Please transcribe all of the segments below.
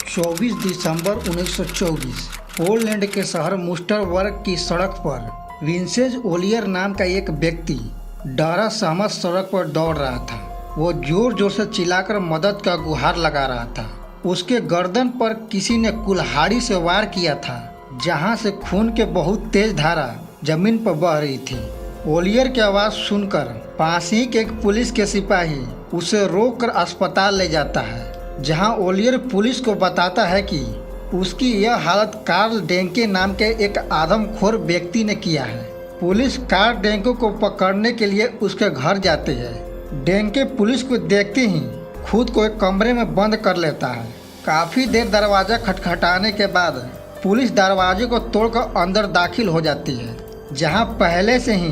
24 दिसंबर 1924 Poland के शहर मुस्टरबर्ग की सड़क पर विंसेज ओलियर नाम का एक व्यक्ति डरा सहमत सड़क पर दौड़ रहा था। वो जोर जोर से चिल्लाकर मदद का गुहार लगा रहा था। उसके गर्दन पर किसी ने कुल्हाड़ी से वार किया था, जहां से खून के बहुत तेज धारा जमीन पर बह रही थी। ओलियर की आवाज़ सुनकर पास ही के एक पुलिस के सिपाही उसे रोककर अस्पताल ले जाता है, जहां ओलियर पुलिस को बताता है कि उसकी यह हालत कार्ल डेंके नाम के एक आदमखोर व्यक्ति ने किया है। पुलिस कार्ल डेंके को पकड़ने के लिए उसके घर जाती है। डेंके पुलिस को देखते ही खुद को एक कमरे में बंद कर लेता है। काफ़ी देर दरवाज़ा खटखटाने के बाद पुलिस दरवाजे को तोड़कर अंदर दाखिल हो जाती है, जहां पहले से ही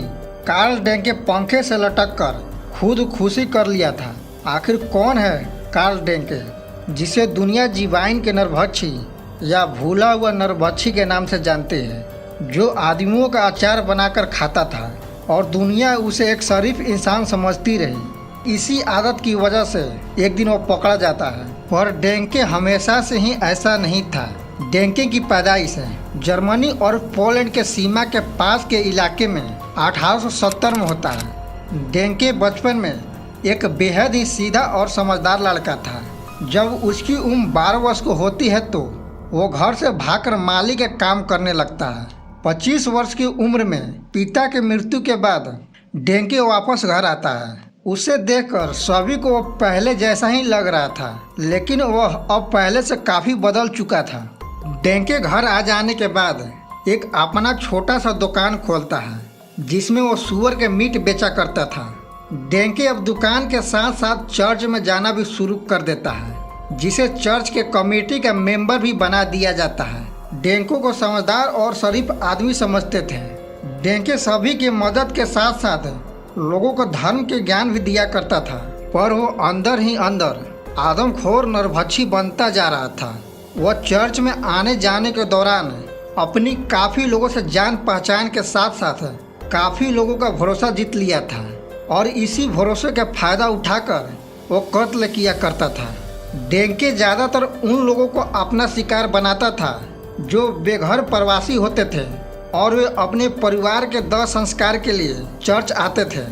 कार्ल डेंके पंखे से लटक कर खुद खुशी कर लिया था। आखिर कौन है कार्ल डेंके, जिसे दुनिया जीवाइन के नरभक्षी या भूला हुआ नरभक्षी के नाम से जानते हैं, जो आदमियों का अचार बनाकर खाता था और दुनिया उसे एक शरीफ इंसान समझती रही। इसी आदत की वजह से एक दिन वो पकड़ा जाता है। पर डेंके हमेशा से ही ऐसा नहीं था। डेंके की पैदाइश जर्मनी और पोलैंड के सीमा के पास के इलाके में 1870 में होता है। डेंके बचपन में एक बेहद ही सीधा और समझदार लड़का था। जब उसकी उम्र 12 वर्ष को होती है तो वो घर से भागकर माली के काम करने लगता है। 25 वर्ष की उम्र में पिता की मृत्यु के बाद डेंके वापस घर आता है। उसे देखकर सभी को वो पहले जैसा ही लग रहा था, लेकिन वह अब पहले से काफ़ी बदल चुका था। डेंके घर आ जाने के बाद एक अपना छोटा सा दुकान खोलता है, जिसमें वो सूअर के मीट बेचा करता था। डेंके अब दुकान के साथ साथ चर्च में जाना भी शुरू कर देता है, जिसे चर्च के कमेटी का मेंबर भी बना दिया जाता है। डेंको को समझदार और शरीफ आदमी समझते थे। डेंके सभी की मदद के साथ साथ लोगों को धर्म के ज्ञान भी दिया करता था, पर वो अंदर ही अंदर आदमखोर नरभक्षी बनता जा रहा था। वह चर्च में आने जाने के दौरान अपनी काफ़ी लोगों से जान पहचान के साथ साथ काफ़ी लोगों का भरोसा जीत लिया था, और इसी भरोसे का फ़ायदा उठाकर वो कत्ल किया करता था। डेंके ज़्यादातर उन लोगों को अपना शिकार बनाता था जो बेघर प्रवासी होते थे और वे अपने परिवार के दाह संस्कार के लिए चर्च आते थे।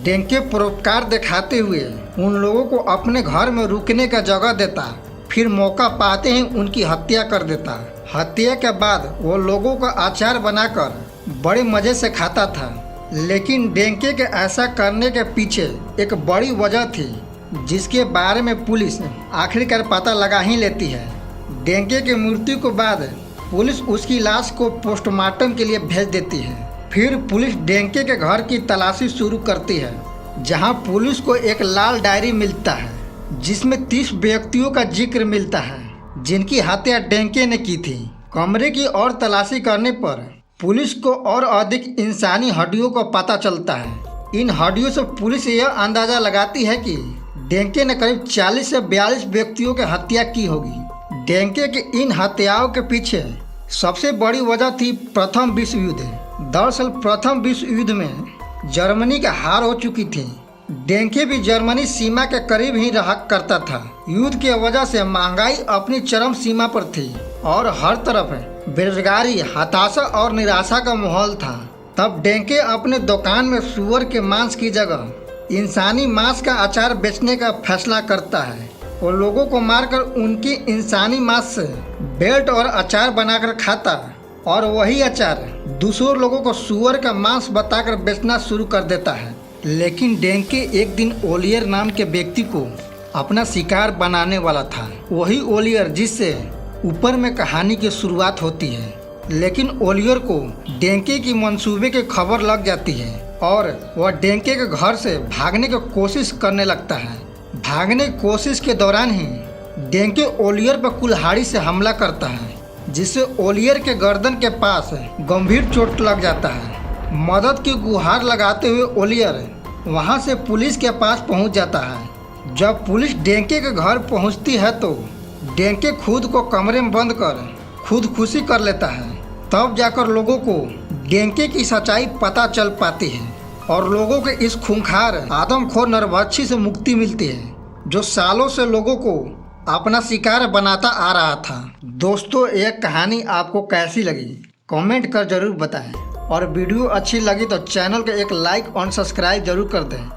डेंके परोपकार दिखाते हुए उन लोगों को अपने घर में रुकने का जगह देता, फिर मौका पाते ही उनकी हत्या कर देता। हत्या के बाद वो लोगों का अचार बनाकर बड़े मज़े से खाता था। लेकिन डेंके के ऐसा करने के पीछे एक बड़ी वजह थी, जिसके बारे में पुलिस आखिरकार पता लगा ही लेती है। डेंके की मृत्यु के बाद पुलिस उसकी लाश को पोस्टमार्टम के लिए भेज देती है। फिर पुलिस डेंके के घर की तलाशी शुरू करती है, जहां पुलिस को एक लाल डायरी मिलता है, जिसमें 30 व्यक्तियों का जिक्र मिलता है, जिनकी हत्या डेंके ने की थी। कमरे की और तलाशी करने पर पुलिस को और अधिक इंसानी हड्डियों का पता चलता है। इन हड्डियों से पुलिस यह अंदाज़ा लगाती है कि डेंके ने करीब 40 से 42 व्यक्तियों की हत्या की होगी। डेंके के इन हत्याओं के पीछे सबसे बड़ी वजह थी प्रथम विश्व युद्ध। दरअसल प्रथम विश्व युद्ध में जर्मनी का हार हो चुकी थी। डेंके भी जर्मनी सीमा के करीब ही रहा करता था। युद्ध की वजह से महंगाई अपनी चरम सीमा पर थी और हर तरफ बेरोजगारी, हताशा और निराशा का माहौल था। तब डेंके अपने दुकान में सूअर के मांस की जगह इंसानी मांस का अचार बेचने का फैसला करता है। वो लोगों को मारकर उनकी इंसानी मांस से बेल्ट और अचार बनाकर खाता, और वही अचार दूसरों लोगों को सूअर का मांस बताकर बेचना शुरू कर देता है। लेकिन डेंके एक दिन ओलियर नाम के व्यक्ति को अपना शिकार बनाने वाला था। वही ओलियर जिससे ऊपर में कहानी की शुरुआत होती है। लेकिन ओलियर को डेंके की मंसूबे की खबर लग जाती है और वह डेंके के घर से भागने की कोशिश करने लगता है। भागने की कोशिश के दौरान ही डेंके ओलियर पर कुल्हाड़ी से हमला करता है, जिससे ओलियर के गर्दन के पास गंभीर चोट लग जाता है। मदद की गुहार लगाते हुए ओलियर वहां से पुलिस के पास पहुंच जाता है। जब पुलिस डेंके के घर पहुंचती है तो डेंके खुद को कमरे में बंद कर खुद खुशी कर लेता है। तब जाकर लोगों को डेंके की सच्चाई पता चल पाती है और लोगों के इस खूंखार आदमखोर नरभक्षी से मुक्ति मिलती है, जो सालों से लोगों को अपना शिकार बनाता आ रहा था। दोस्तों, यह कहानी आपको कैसी लगी कमेंट कर जरूर बताएं, और वीडियो अच्छी लगी तो चैनल को एक लाइक और सब्सक्राइब जरूर कर दें।